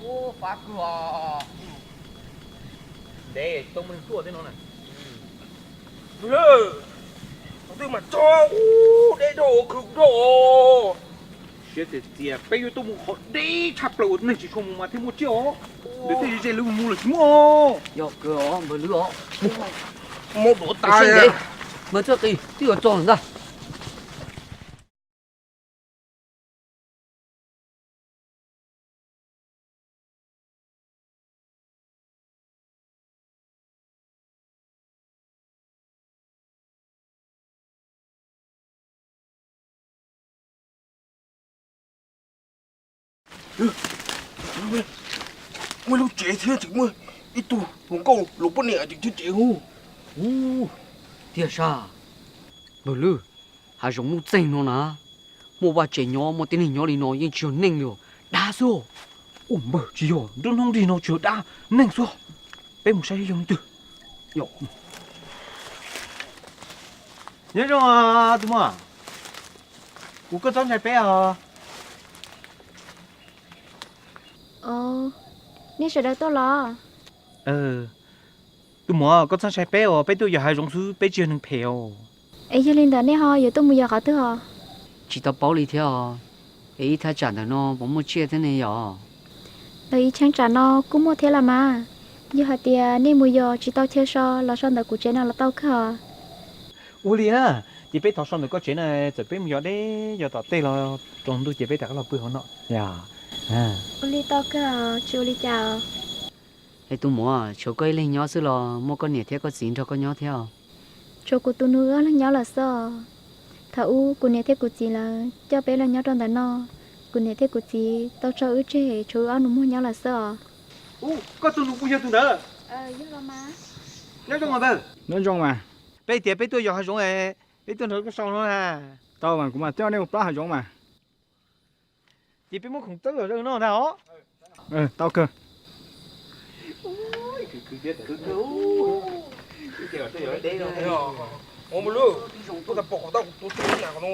Ô, phá cửa. Để tôi mình tua thế nó này. Ừ. Tôi mà cho để đồ cực đồ. Chết tiệt, bây giờ tôi muốn họ đi chập lột này chỉ không mà thêm một chiều. Để tôi dễ lưu mua là chúng ô. Yo, cửa mở lửa. Một đổ tài đấy. à. Mở cho tí ở tròn ra. Mới lúc chế thế thì mới ít tu cũng câu lúc bên này thì chế hú. Thiệt sao? Mở lửa. Hà giống một tên nó nè. Một bà trẻ nhỏ một tên hình nhỏ đi nói nhưng chưa nhanh được. Đa số. Bờ chỉ rồi, đừng không đi nó chưa đã, neng số. Bé một sai dùng từ. Yo. Nhớ rồi à, đúng không? Cú có giống sai bé à? Nè sợ đâu tôi lo. Tôi mua có giống sai bé à, bé tôi giờ hai giống thứ bé chưa能陪哦。ấy giờ linh đàn nè ho, giờ tôi mua giờ cả thứ ho. Chỉ tao bảo lý theo. Ấy ta trả lời nó bóng một chia thế này à. Ấy chẳng trả nó cũng mua thế là mà. Giờ hạt tiền nè mua giờ chỉ tao theo so, là son đời của chế nào là tao khờ. Ủa liền à, chị bé thọ xong được có chuyện này, giờ bé giờ đấy giờ tao tê lo, trong tôi chị bé đặt cái lò bự hơn nó. Dạ. À. Uli tao khờ, chú Uli chào. Ấy tôi mua chỗ cây lên nhỏ xưa là mua con nhẹ theo có xin cho con nhỏ theo. Chú của tôi nữa là nhỏ là sao? Thảo của nè thế của chị là cho bé là nhỏ trong đời nó. Của nè thế của chị tao cho ước chế chú ăn nó mua nhỏ là sao? Có tôi lúc bây giờ tôi đỡ. Giờ rồi mà. Nhớ trong mà bơ. Nói chung mà, Bé tiệp bé tôi giờ hai giống này, bé tôi nói có xong nó à. tao mà cũng mà cho nên một hai giống mà. Chị bé muốn không tức rồi nó nào. Tao cơ. Cứ biết cứ cái kiểu tôi ở đây đâu. Một lúc tôi đã bỏ tao tôi chơi nhà nó.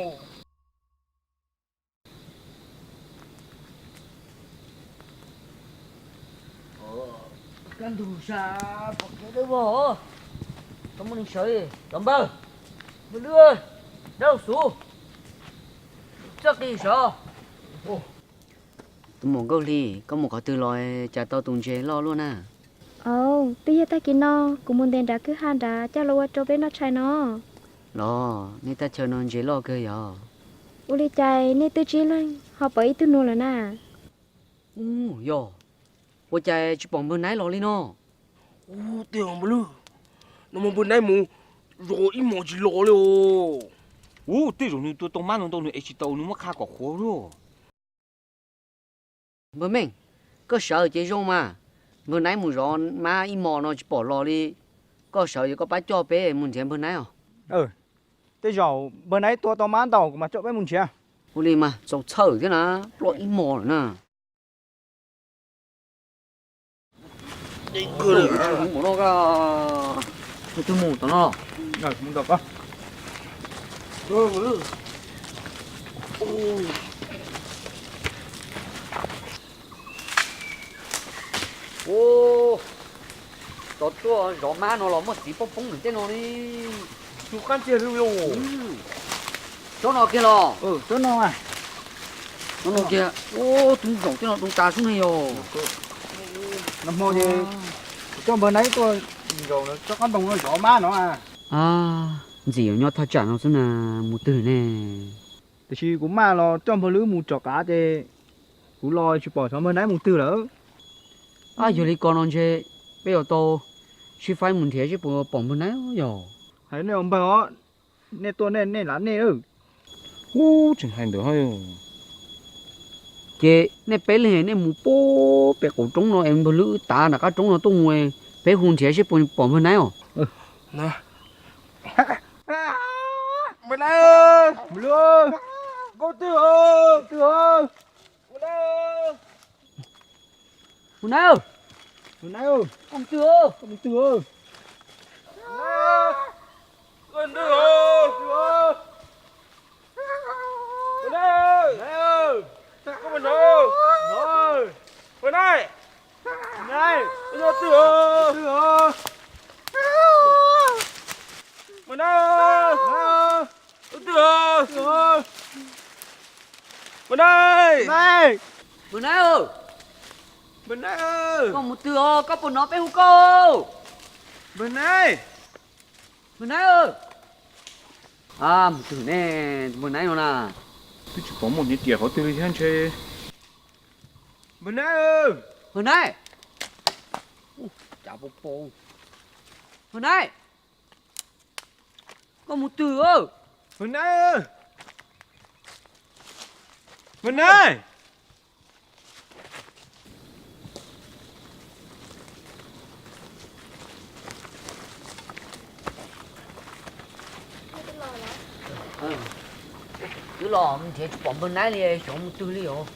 Căn thủ xa bọc cái đâu bỏ. Không muốn sợi, đóng bơ. Một đưa, đâu xuống. Chắc đi sao? Tôi muốn câu đi, có một cái từ lòi trả tao tùng chế lo luôn à. Bây giờ ta kín nó, cũng muốn đèn đã cứ han đã, cho lâu cho bé nó chạy nó. Lo, nên ta chờ nó chế lo cơ giờ. Uli chạy, nè tôi chỉ lên, họ bởi tôi nuôi là nè. Yo, tôi chạy chụp bóng bên này lo đi nó. Tiền một lúc. Nó mà bên này mu rồi ít mò chỉ lo luôn. Tôi rồi như tôi tông man tông nữa, chỉ tàu nó mất khá quả khó rồi. Bữa mình, có sợ chế rong mà. Bữa nay muốn rõ mà im mò nó chỉ bỏ lo đi. Có sợ gì có bắt cho bé muốn chém bữa nay à? Thế giờ bữa nãy tao mang tao cũng mà cho bé muốn chia. Uli mà, cháu sợ thế nào, lo im mò nữa nè. Đi cười. Không muốn nó cả. Tôi muốn tao nó. Rồi, muốn đọc không? Rồi một lúc. Tao tua rõ má nó là một tí bông bông thế nó đi. Chú can tiền luôn. Chỗ nó kia lo. Chỗ nào à? Nó kia. Tung rộng thế nó tung ta xuống này rồi. Làm mò gì? Cho bữa nãy tôi rồi nó cho con đồng nó rõ má nó à. Gì ở nhau thà trả nó xem là một từ nè. Thì cũng mà lo cho bữa lứa một trò cá thì cũng lo chụp bỏ cho bữa nãy một từ nữa. Giờ đi con on chơi. Bây giờ tôi chỉ phải muốn thế chứ bỏ bóng bên này rồi. Thấy này ông bà nó nè tôi nè lá nè Chẳng hành được hay. Chị nè bé lên nè một bố bé cổ trống nó em bự lữ ta là cá trống nó tung ngoài bé hôn thế chứ bóng bên này rồi. Nè. Bên này ơi. Lứa. Có tư ơi. Tư ơi. Bên này. Bên này ơi. Bên này ơi. Ông Tư ơi. Ông Tư ơi. Con tư ơi. Bên đây. Bên đây. Có bên đâu. Rồi. Bên đây. này nó tưởng mà này tưởng mà này này bữa nay ơi mà này con một từ có bữa nó bé hú cô mà này bữa nay ơi à một từ nè bữa nay nó nè tôi chỉ có một những tiền họ từ đi ăn chơi mà này bữa nay chả bông bông bữa nay có một từ ơi mà này mà này cứ lo mình thấy bọn bên này thì sống một từ liều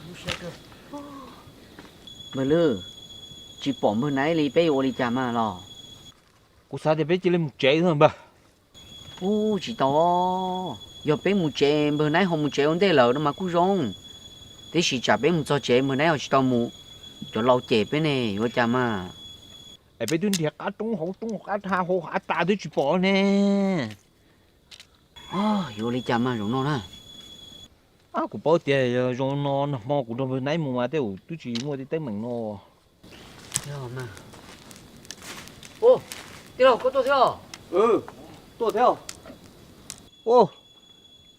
như xe cơ mà lư chỉ bọn bên này thì bây giờ đi chả mà lo cô sao thì biết chỉ lên một chế thôi mà chỉ to giờ bé một chế bên này không một chế ổn định lỡ đâu mà cứ rong thế chỉ chả bé một cho chế bên này họ chỉ to một cho lâu chế bên này rồi chả mà ai biết tôi thiệt cá trúng hổ cá hổ cá ta tôi chỉ bỏ nè vô đi chả mà rồi nó nè của bao tiền rồi nó mò của tôi nãy mua tiêu tôi chỉ mua đi tới mình nó theo mà ô theo có tôi theo ừ tôi theo ô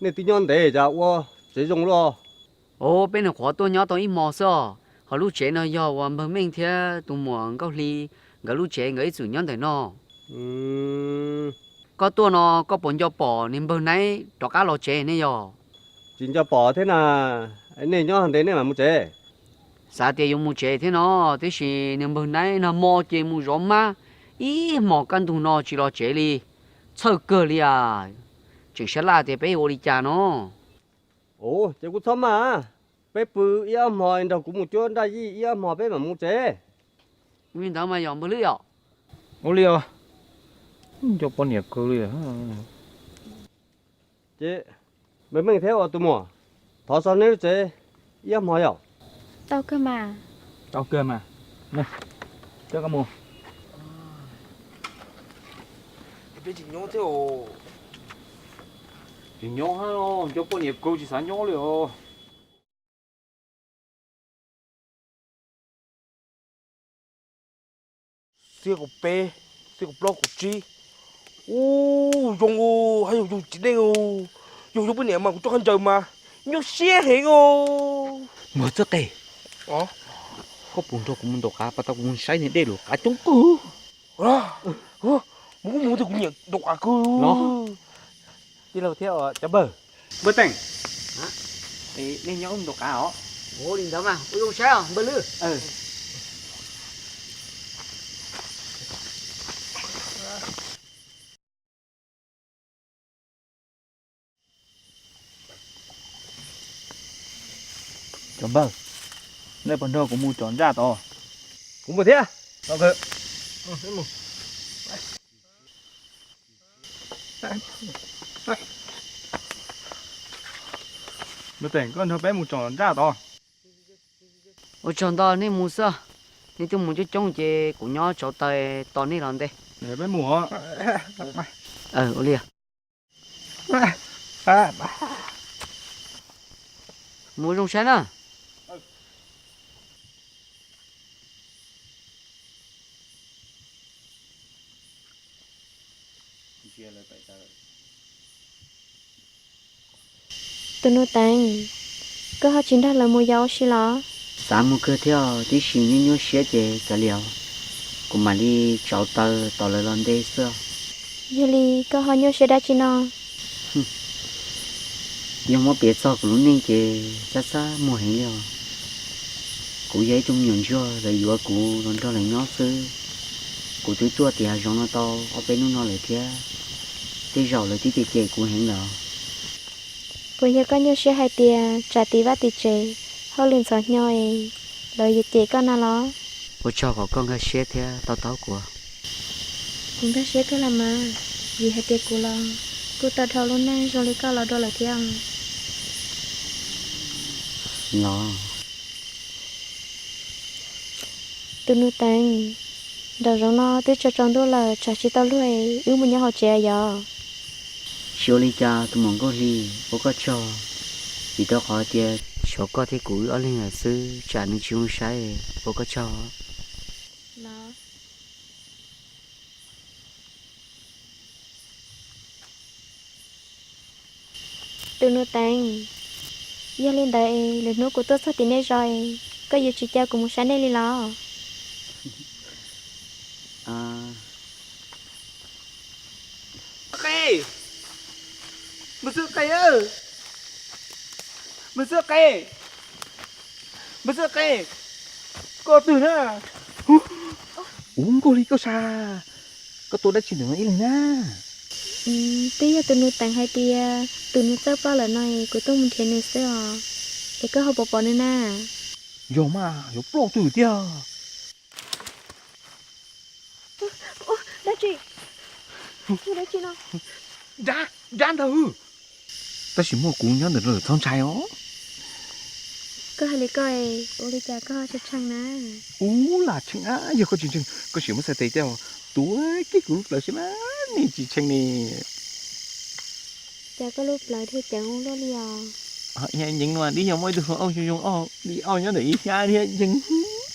nên tí nhon để cho ô sử dụng lo ô bên này khó tôi nhớ tôi ít mò sao họ lúc chế nó giờ và mình theo tụi mòn có ly cái lúc chế người chủ nhân thế nó có tôi nó có bốn cho bỏ nên bên này cho cá lò chế này giờ chính cho bỏ thế nào anh này nhon thế này mà mua chế sao thì dùng một chế thế nó thế thì nên bên này nó mò chế mua rong mà ý mò căn tụi nó chỉ lo chế đi chơi cơ đi à chỉ sẽ là thì bây giờ đi chả nó ồ chế cũng thơm mà bé bự ia mò đâu cũng một chỗ đây ia mò bé mà mua chế nguyên thằng mà dùng bự lưỡi ô liều cho con nhạc cơ liều chế mình theo tụi mò thọ sao nếu chế ia mò yok tao cơ mà tao cơ mà nè cho các mua bé chỉ nhớ theo thì nhỏ ha cho con nhạc cơ chỉ sáng nhỏ liều xe của bé xe của blog của chi ô dùng ô hay dùng chỉ đây ô dùng bên này mà cũng cho khăn trời mà nhớ xe hiện ô mở cho tê ờ có buồn thôi cũng muốn đồ cá, bắt tao cũng say nên đây đồ cá trống cú. muốn thì cũng nhận đồ cá cơ. Nó. Đi lâu theo cháu bờ. bữa tỉnh Thì nên nhớ đồ cá hả? Ủa đi đâu mà, ui sao, bơ lư. Cháu bờ. Đây bọn đâu cũng mua tròn ra to. cũng một thế à ok Nó tỉnh con hơi bé mua tròn ra to. Ủa tròn to nên mua sao? Nên tôi muốn cho trông chế của nhỏ cháu tay to này làm đây. Để bé mua. Ủa lìa. Mua rong sáng à? tôi nuôi tang có họ chính ra là mua dầu xí lọ Sáng mua cơ theo tí xí như nhớ xế chế cả liều. Cũng mà đi cháu tờ tỏ lời lần đây xưa. Yuli có họ nhớ sẽ đã chỉ nó Nhưng mà biết sao cũng nên chế xa xa mua hình liều. Cụ giấy trong nhuận cho rồi dùa cụ lần cho lại nhỏ sư. Cụ túi chua thì hà nó to ở bên nó lại thế. Tí rau lại tí chế cụ hình lọ. bây giờ có nhớ sẽ hai tia trả tí vắt tí chế họ liền sọt nhoi lời gì chế con nào đó Ủa cho có con cái xế thế tao tao của. cũng ta sẽ cái làm mà vì hai tia của lo cô ta thâu luôn nè rồi lấy cao là đôi là theo Nó. tụi nó tàng đầu rồi nó tôi cho trong đó là trả chỉ tao luôn ứ một nhà họ trẻ giờ Số lý cha tụi mong có lý bố có cho vì tao khó tiền số có thể cúi ở lên là sư trả nên chung sai bố có cho nó tụi nó tàng giờ lên đây lần nữa của tôi sắp tiền đây rồi có gì chị cha cùng một sáng đây đi lo à cây một sữa cây ơi một sữa cây một sữa cây có từ nữa uống cô đi có xa có tôi đã chỉ được ý này nha tí giờ tụi nó tặng hai tia tụi nó sắp bao lần này của tôi muốn tiền này sẽ để có học bỏ nữa nè giờ mà giờ pro từ tia đã chị đã chị nó ra đâu ta chỉ mua cũng nhớ được rồi con trai ó có hai lý coi ô đi cha có cho chăng nè là chừng á giờ có chừng có chỉ muốn sẽ thấy theo tuổi cái của lúc đó chứ má nè chị chừng nè cha có lúc lại thì chẳng uống đó đi nhà những mà đi nhà mới được ông dùng đi ông nhớ để ý nhà đi những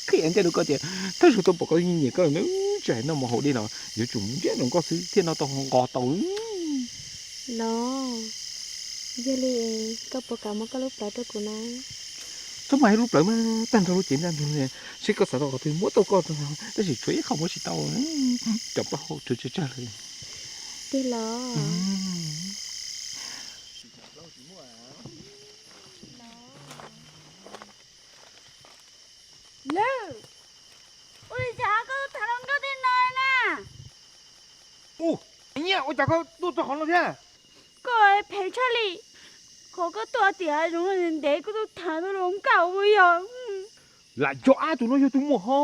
khi anh chơi được có tiền thế rồi tôi bảo có nhiều cái nữa trẻ nó mà hộ đi nào giờ chúng chết nó có thứ thiên nó to gò tối nó giờ li có bộ cả một cái lúc lại tôi của nó thôi mày lúc lại mà tan ra lúc chuyện ra rồi sẽ có sợ đâu có thứ mỗi tao có tao chỉ chuối không có chỉ tao chọc bao hộ chơi chơi rồi đi lo Lư, ôi chả có thằng ông đó tên nói nè. anh nhá ôi chả có tôi hỏi nó thế Coi phải cho li, có cái tua tiền giống như để cái tôi thằng nó lông cào bây giờ. là cho ai tụi nó cho tụi mồ ho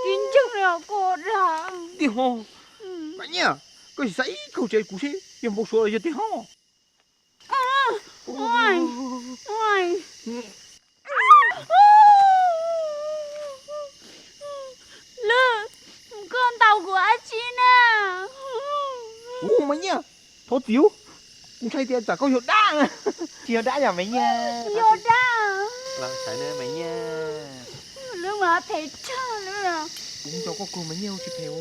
Chính chứng là cô ra. đi ho anh nhá cái gì sấy câu chuyện cũ thế nhưng một số là gì ho Ôi, ôi. Lư, con tàu của anh chị nè. mày nhá thôi thiếu cũng thấy tiền chả có hiệu đa hiệu đa nhà mày nha Vô đã. là phải nữa mày nha Lư mà phải cho nữa. cũng cho có cô mày nhiều chứ theo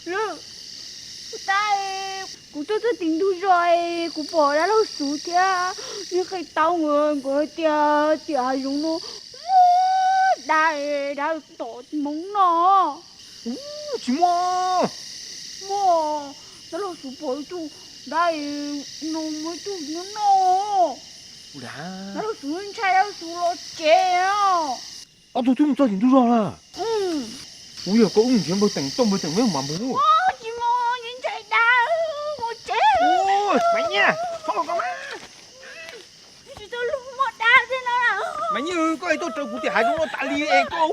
Lư, tại cụ tôi tính đủ rồi, cụ bỏ ra lâu số thế, nhưng cái tao người của tia dùng nó đã tổ mông nó, chỉ mua nó lâu số bỏ tu, đã nó mới tu nó đã lâu số anh trai lâu số lo chè tôi chúng cho tiền tôi rồi là ừ, ui giờ có uống chuyện bơ tầng tôm bơ tầng mấy mà bố chỉ mua những trai đã mua chè, ôi mày nha thôi con má chỉ tôi lúc mua đá thế nào. mày như có ai tôi chơi cụ thể hai chúng nó tạ li em cô